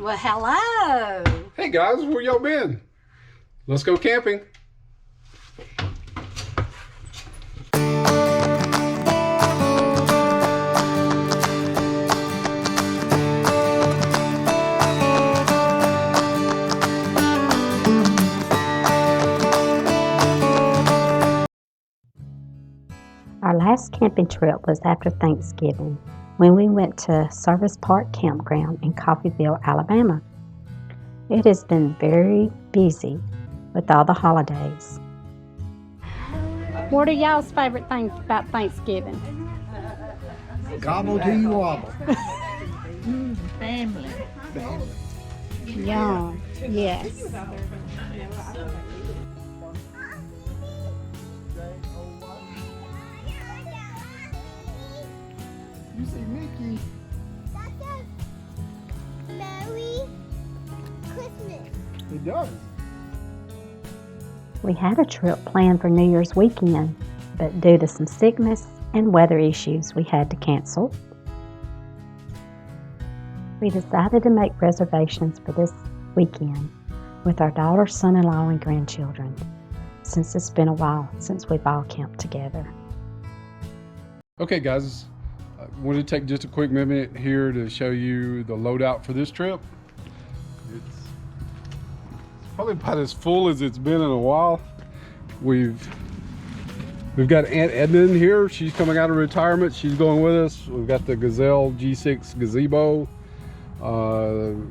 Well, hello. Hey guys, where y'all been? Let's go camping. Our last camping trip was after Thanksgiving when we went to Service Park Campground in Coffeyville, Alabama. It has been very busy with all the holidays. What are y'all's favorite things about Thanksgiving? Gobble till you wobble. Family. Yum. Yes. You see Mickey. Merry Christmas. It does. We had a trip planned for New Year's weekend, but due to some sickness and weather issues, we had to cancel. We decided to make reservations for this weekend with our daughter, son-in-law, and grandchildren, since it's been a while since we've all camped together. Okay guys, I wanted to take just a quick minute here to show you the loadout for this trip. It's probably about as full as it's been in a while. We've got Aunt Edna in here. She's coming out of retirement. She's going with us. We've got the Gazelle G6 gazebo.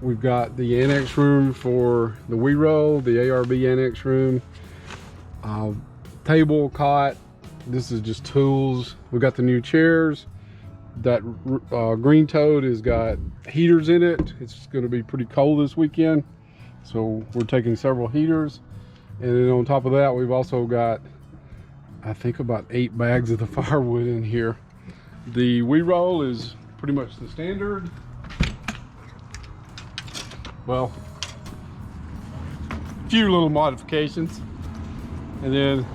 We've got the annex room for the Wii Roll, the ARB annex room, table, cot. This is just tools. We've got the new chairs. That Green Toad has got heaters in it. It's going to be pretty cold this weekend, so we're taking several heaters. And then on top of that, we've also got, I think, about 8 bags of the firewood in here. The Wii Roll is pretty much the standard. Well, a few little modifications, and then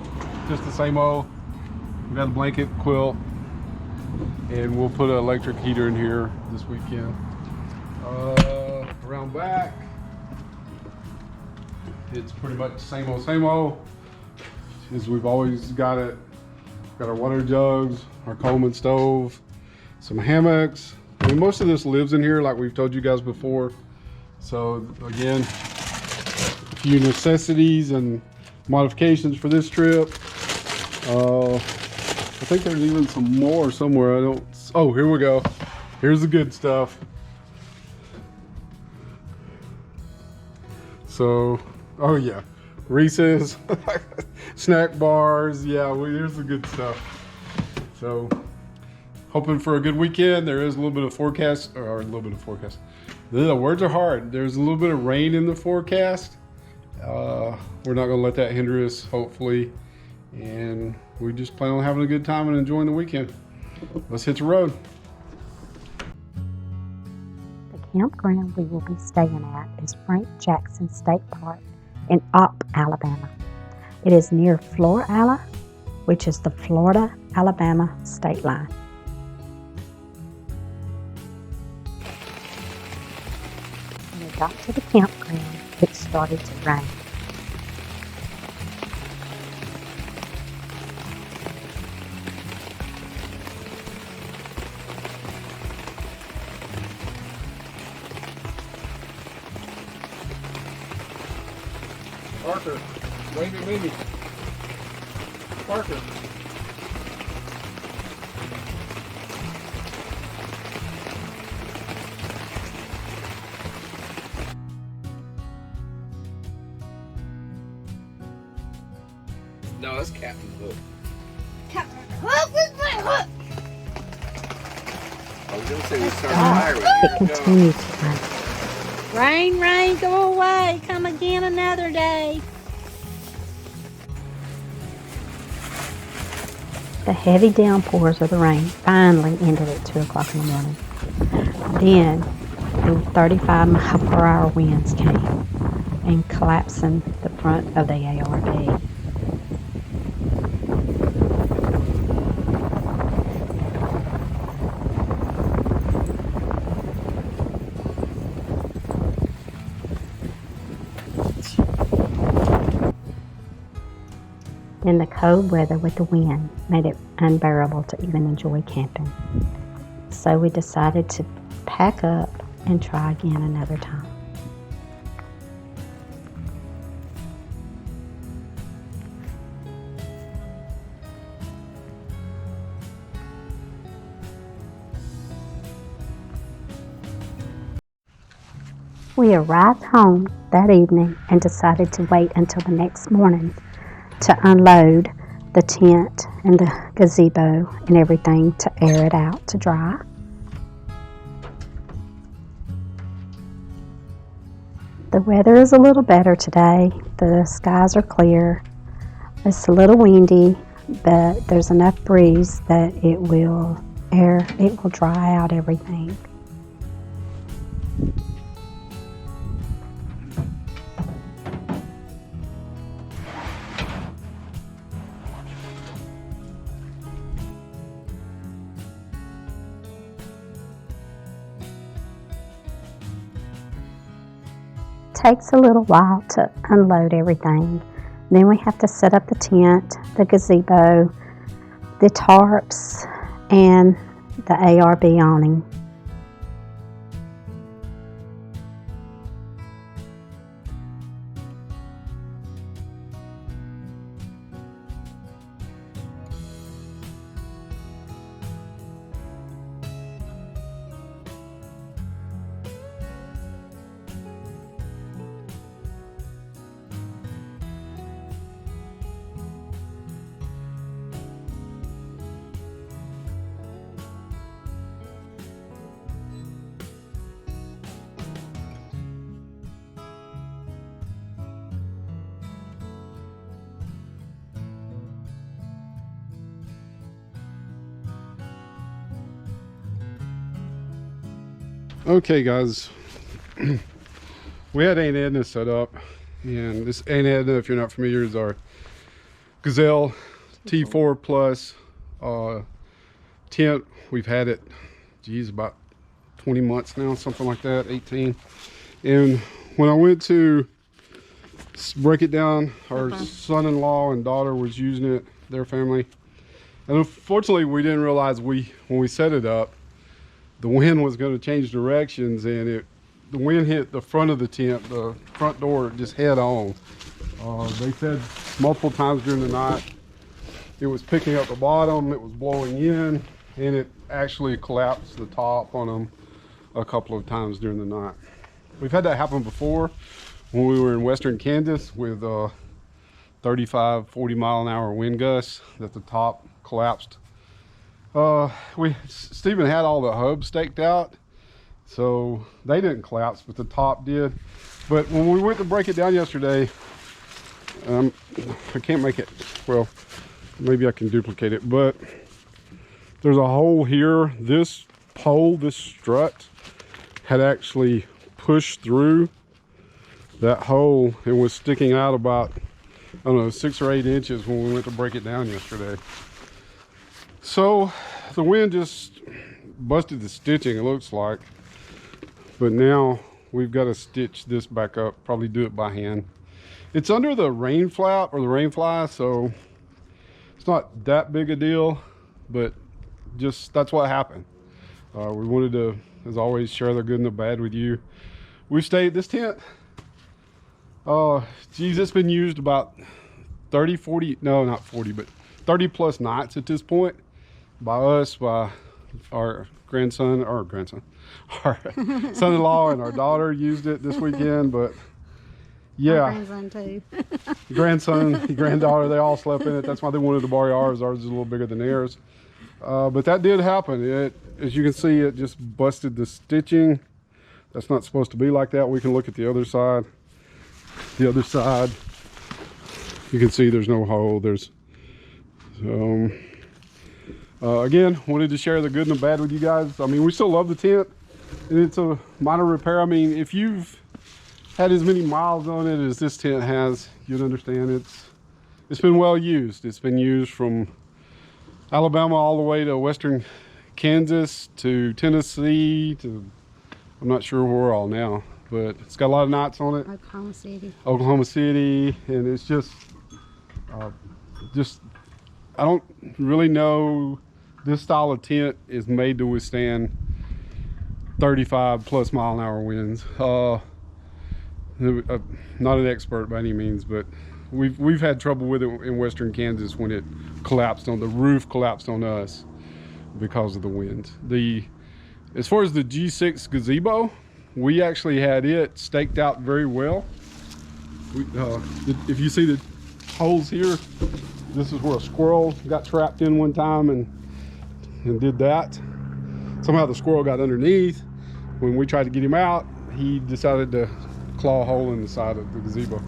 just the same old. We got a blanket, quilt, and we'll put an electric heater in here this weekend. Around back, it's pretty much same old as we've always got it. Got our water jugs, our Coleman stove, some hammocks. I mean, most of this lives in here, like we've told you guys before. So again, a few necessities and modifications for this trip. I think there's even some more somewhere. Oh, here we go. Here's the good stuff. So, oh yeah, Reese's, snack bars. Yeah, here's the good stuff. So, hoping for a good weekend. There is a little bit of forecast, or a little bit of forecast. The words are hard. There's a little bit of rain in the forecast. We're not going to let that hinder us, hopefully. And we just plan on having a good time and enjoying the weekend. Let's hit the road. The campground we will be staying at is Frank Jackson State Park in Aubree, Alabama. It is near Florala, which is the Florida-Alabama state line. When we got to the campground, it started to rain. Parker, wave at me. Parker. No, that's Captain Hook. Captain Hook is my hook. I was going to say we started firing. It continued to rain. Rain, rain, go away. Come again another day. The heavy downpours of the rain finally ended at 2 o'clock in the morning. Then the 35-mile-per-hour winds came and collapsing the front of the ARB. Then the cold weather with the wind made it unbearable to even enjoy camping. So we decided to pack up and try again another time. We arrived home that evening and decided to wait until the next morning to unload the tent and the gazebo and everything to air it out to dry. The weather is a little better today. The skies are clear. It's a little windy, but there's enough breeze that it will dry out everything. Takes a little while to unload everything. Then we have to set up the tent, the gazebo, the tarps, and the ARB awning. Okay, guys, we had Aunt Edna set up, and this Aunt Edna, if you're not familiar, is our Gazelle T4 Plus tent. We've had it, geez, about 20 months now, something like that, 18. And when I went to break it down, our son-in-law and daughter was using it, their family. And unfortunately, we didn't realize when we set it up, the wind was going to change directions, and the wind hit the front of the tent, the front door, just head on. They said multiple times during the night it was picking up the bottom, it was blowing in, and it actually collapsed the top on them a couple of times during the night. We've had that happen before when we were in western Kansas with 35, 40 mile an hour wind gusts, that the top collapsed. Stephen had all the hubs staked out, so they didn't collapse, but the top did. But when we went to break it down yesterday, I can't make it, well, maybe I can duplicate it, but there's a hole here. This pole, this strut, had actually pushed through that hole and was sticking out about, I don't know, 6 or 8 inches when we went to break it down yesterday. So the wind just busted the stitching, it looks like, but now we've got to stitch this back up, probably do it by hand. It's under the rain flap or the rain fly, so it's not that big a deal, but just that's what happened. We wanted to, as always, share the good and the bad with you. We stayed this tent, geez, it's been used about 30, 40, no, not 40, but 30 plus nights at this point. By us, by our son-in-law and our daughter used it this weekend, but yeah, My grandson too. grandson, granddaughter, they all slept in it. That's why they wanted to borrow ours. Ours is a little bigger than theirs, but that did happen. As you can see, it just busted the stitching. That's not supposed to be like that. We can look at the other side. The other side, you can see there's no hole. There's again, wanted to share the good and the bad with you guys. I mean, we still love the tent, and it's a minor repair. I mean, if you've had as many miles on it as this tent has, you'd understand it's been well used. It's been used from Alabama all the way to western Kansas to Tennessee to, I'm not sure where we're all now, but it's got a lot of nights on it. Oklahoma City. Oklahoma City, and it's just just, I don't really know. This style of tent is made to withstand 35 plus mile an hour winds. Not an expert by any means, but we've had trouble with it in western Kansas when it collapsed on the roof, collapsed on us because of the wind. As far as the G6 gazebo, we actually had it staked out very well. If you see the holes here, this is where a squirrel got trapped in one time and did that. Somehow the squirrel got underneath. When we tried to get him out, he decided to claw a hole in the side of the gazebo.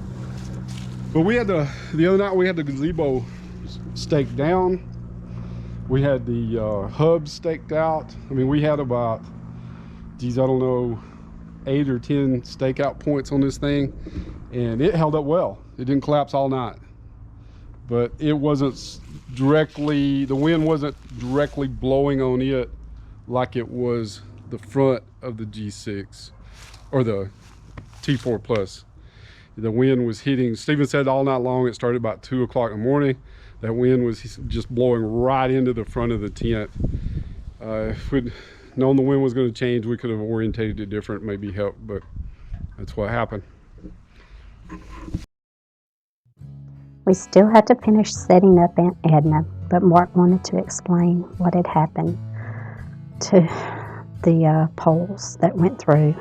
But we had the other night we had the gazebo staked down. We had the hubs staked out. I mean, we had about, geez, I don't know, 8 or 10 stakeout points on this thing, and it held up well. It didn't collapse all night, but it wasn't directly, the wind wasn't directly blowing on it like it was the front of the G6 or the T4 Plus. The wind was hitting, Stephen said all night long, it started about 2 o'clock in the morning. That wind was just blowing right into the front of the tent. If we'd known the wind was going to change, we could have orientated it different, maybe helped, but that's what happened. We still had to finish setting up Aunt Edna, but Mark wanted to explain what had happened to the poles that went through.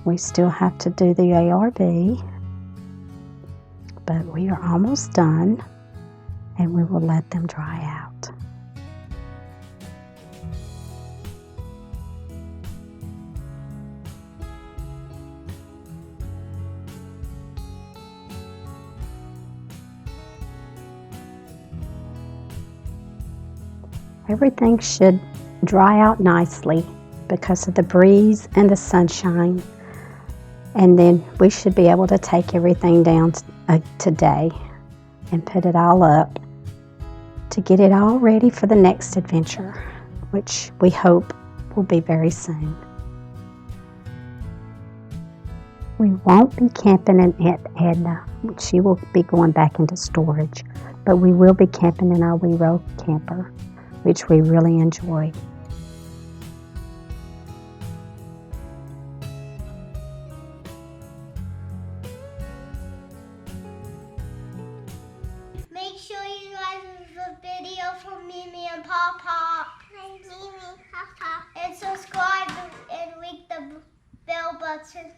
We still have to do the ARB, but we are almost done, and we will let them dry out. Everything should dry out nicely because of the breeze and the sunshine. And then we should be able to take everything down today and put it all up to get it all ready for the next adventure, which we hope will be very soon. We won't be camping in Aunt Edna. She will be going back into storage, but we will be camping in our Wero camper, which we really enjoy. Make sure you guys leave a video for Mimi and Papa. Mimi, Papa. And subscribe and ring the bell button.